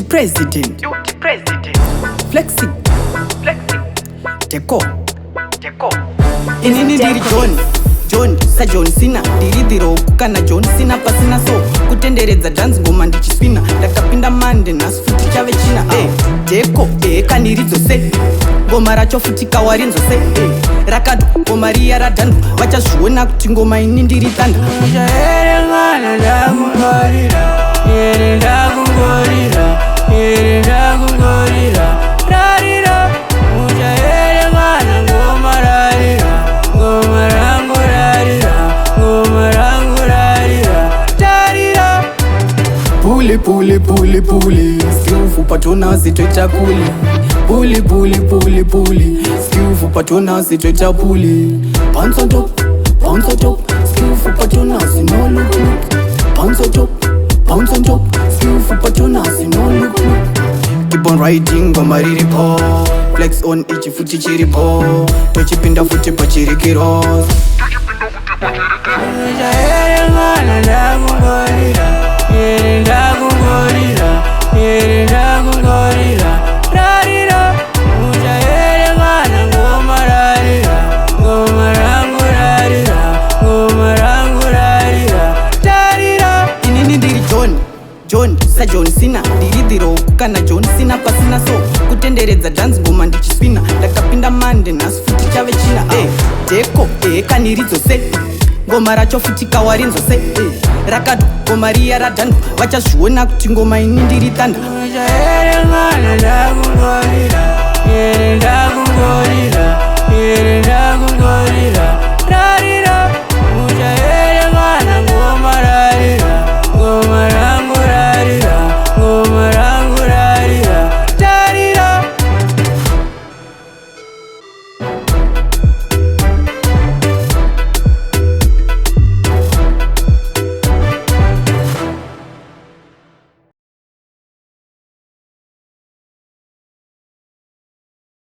president. Flexing. Decco. Inini ndiri John sa John Cena ndiri dhiroku kana John Cena pasina so kutenderedza dance ngoma ndichisvina ndakapinda mande nhasi futi chave china Decco kaniri dzose ngoma racho futi kawarinzo se rakado ngoma riya radhando vachazviona kuti ngoma ini ndiri tanda Puli Skiufu patona sitoita kuli Puli Skiufu patona sitoita puli Bounce on top Skiufu patona sino look Bounce on top Skiufu patona sino look. Keep on riding ngoma riripo Flex on ichi futi chiripo tochipinda futi pachirikiros John sa John Cena ndiri dhiroku kana John Cena pasina so kutenderedza dance ngoma ndichisvina ndakapinda mande nhasi futi chave china Decco kaniri dzose ngoma racho futi kawarinzo se rakado ngoma riya radhando vachazviona kuti ngoma ini ndiri tanda Ndakungorira